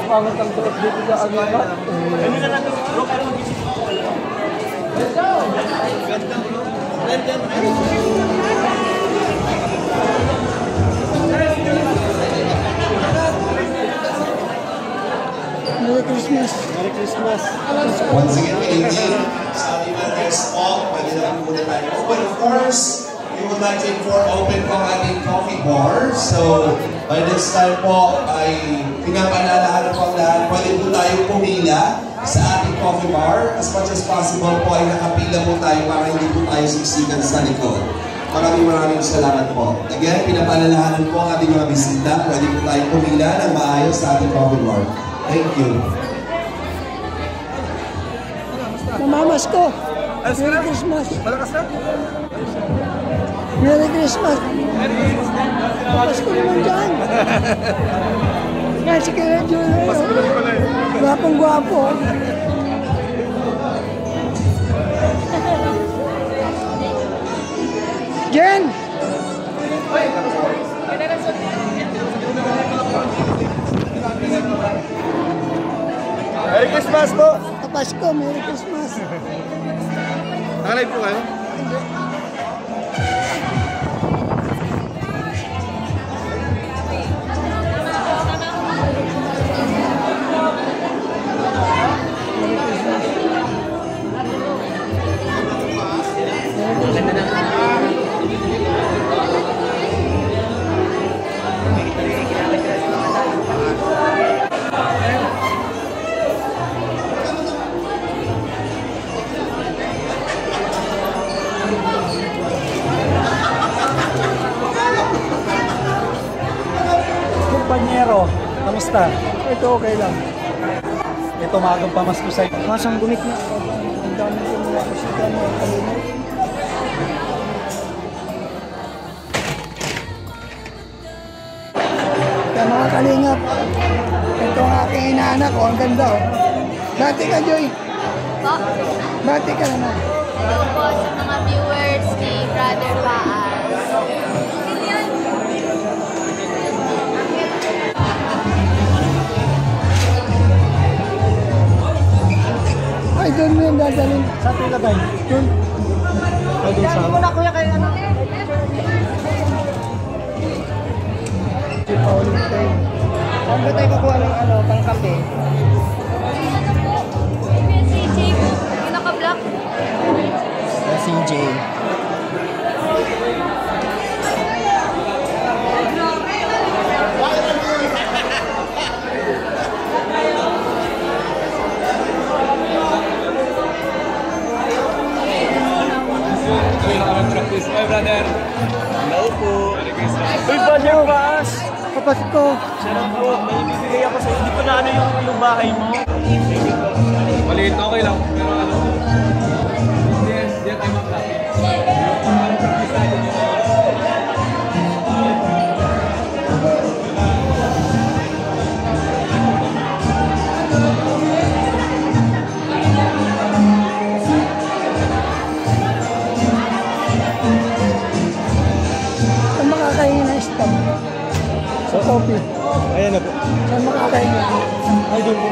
pangat ang tulad dito sa Agata. Ano na lang, bro, kaya mag-isip. Merry Christmas. Merry Christmas. Once again, sa ating mga guest po, pwede na muna tayo open. Of course, we would like to inform open po ang ating coffee bar. So, by this time po ay pinapaalalahan po ang lahat. Pwede po tayo pumila sa ating coffee bar. As much as possible po ay nakapila po tayo para hindi po tayo siksikan sa likod. Maraming salamat po. Again, pinapaalalahanan po ang ating mga bisita. Pwede po tayo pumila ng maayos sa ating coffee bar. Thank you. Mamamas ko. Merry Christmas. Malakas na? Merry Christmas. Papas ko naman dyan. Yan si Kira Junior. Gwapong-gwapo. Jen! Merry Christmas po! Pasko, Merry Christmas. Nakalive po kayo? Kumpanyero, kamusta? Ito okay lang. Ito maagang pamasko sa'yo. Masang gumit na. Ang dami ko mga kusita mo. Kaya mga kalingap, ito ang aking inaanak ko. Ang ganda oh. Bati ka, Joy. Po? Bati ka naman. Hello po sa mga viewers ni Brother Paas. Ay, doon mo yung dadalhin. Saan ito ilagay? Doon. Ay, doon sa... na kuya kayo ano. Si Pauline tayo. Saan ba tayo kukuha ng ano, pangkape? Si Jay po, yung naka-block. CJ. Hello po. Uy, Brother Paas! Kapatid ko. Sarap po, may ibibigay ako sa'yo. Hindi ko na ano yung bahay mo. Maliit, okay lang. Pero ano, hindi tayo mag-lapit. Saan makakainin ng stop? Sa coffee. Ayan na po. Saan makakainin? Ay, doon po.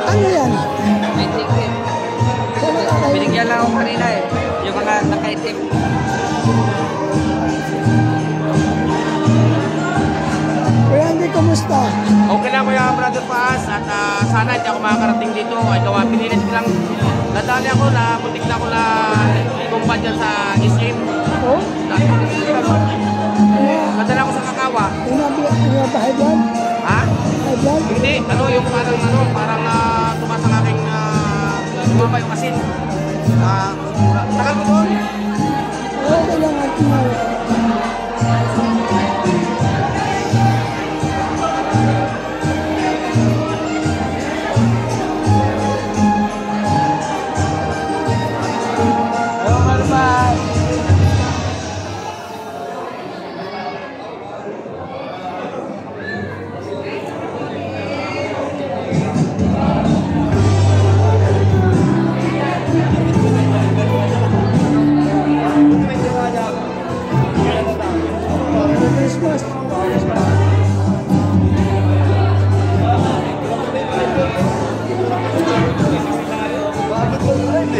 Ano yan? May ticket. Saan makakainin? Binigyan lang ako kanina eh. Yung mga nakaitim. Kuya Andy, kumusta? Okay lang kuya Brother Paas at sana hindi ako makakarating dito. Ay gawa, pinilit ko lang. Nadali ako na, muntik na ako na ikumpa dyan sa SM. Oh? Nadala ako sa Kakawa. High blood? Ha? High blood? Hindi, yung parang tumas ang aking tumaba yung asin. Tagal ko doon. Okay lang at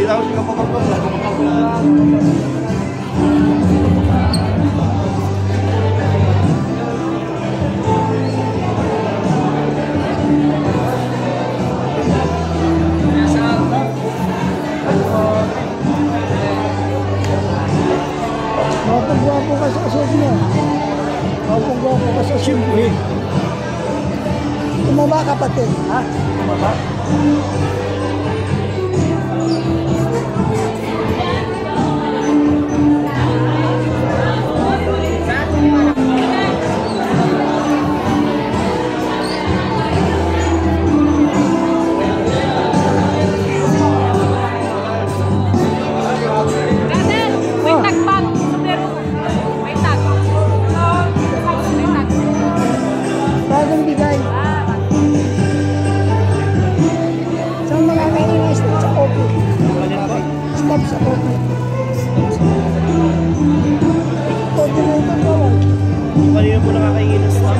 ako sila papagpapag. Mapagwapo ka sa suot mo. Mapagwapo ka sa suot mo. Tumaba kapatid. Ha? Tumaba? Bagong bigay. Saan makakain ng stop sa coffee? Stop sa coffee. Coffee na ito bawal. Kanina po nakakaingin ng stop.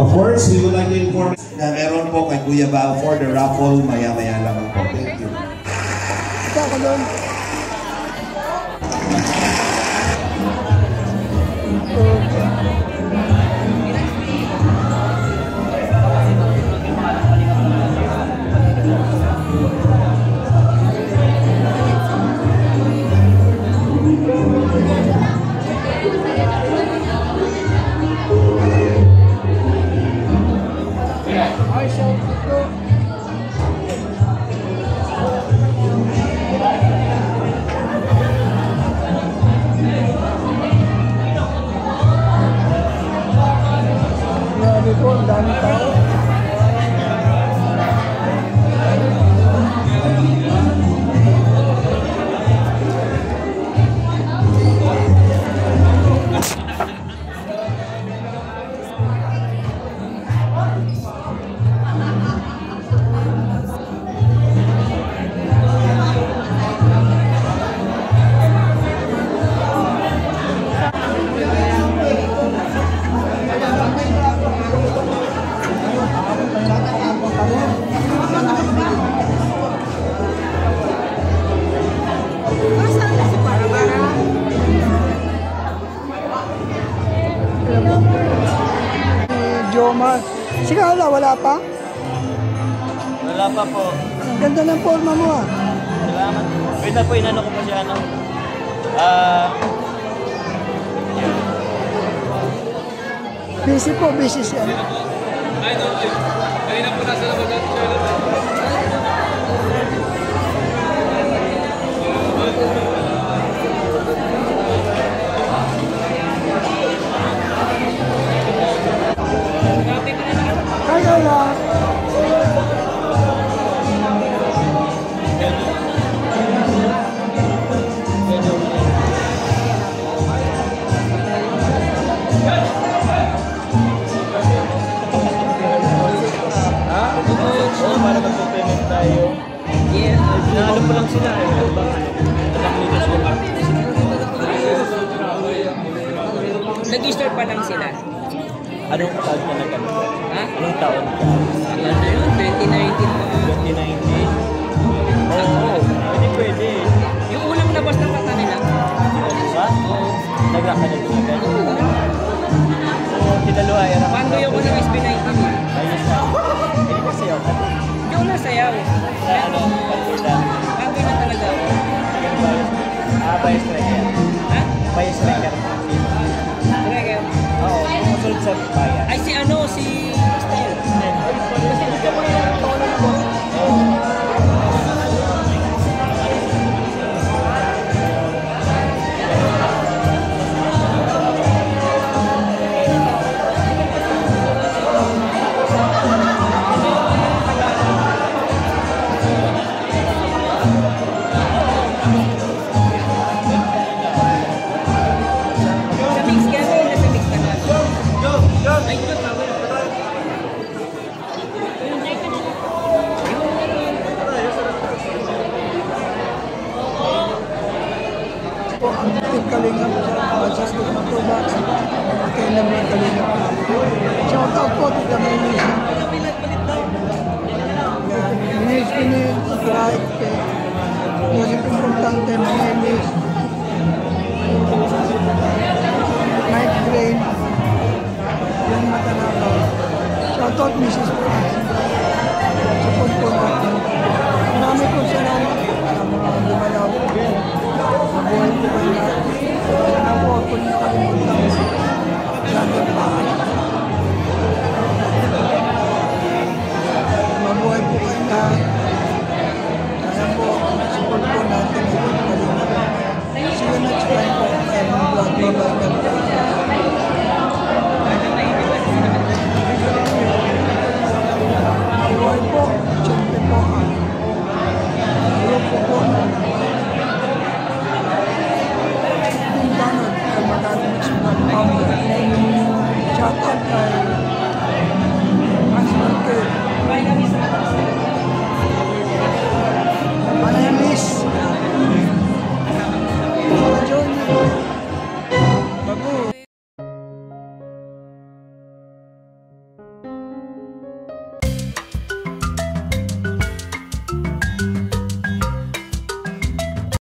Of course, we would like to inform na meron po kay Kuya Bao for the raffle. Maya-maya lang po. Thank you. Ito ako doon. Grabe po, ang dami tao. Jomar. Si Carla, wala pa? Wala pa po. Ang ganda ng forma mo ah. Salamat. Wait na po, inano ko po siya, ano? Busy po, busy siya. Kanina po nasa labas ng toilet. Hi, Carla. Oo, para mag-payment tayo. Yeah. Naano po lang sila eh. Nag-start pa lang sila. Anong taon ka nagkano? Ha? Anong taon ka? Ano na yun? 2019 pa. 2019? Oo, pwede. Yung unang labas ng kata nila. Diba? Oo. Naglakad na doon agad. Oo. Oo, kinaluhay. Paano yung unang SB19? Ayos na. Hindi kasi ako. Hindi ko nasayaw. Sa ano, partida. Bago na talaga ako. Bias striker. Ha? Bias striker. Correct. Oo, kumusunod sa bias. Ay si ano, si Style. Kasi gusto ko yung tono na boss. Sa mix ka na, nasa mix ka na. Ay, ito tama. Po, ang kalinga. Santos Matuba, kay naman Kalinga. Shout out po, Tita Melissa. Minis ko na yung right kay Joseph Importante, Manelis, Night Grain, yung matanakaw. Shout out Mrs. Price. Support po natin. Marami po salamat sa mga lumalaw. Mabuhay po kayo lahat.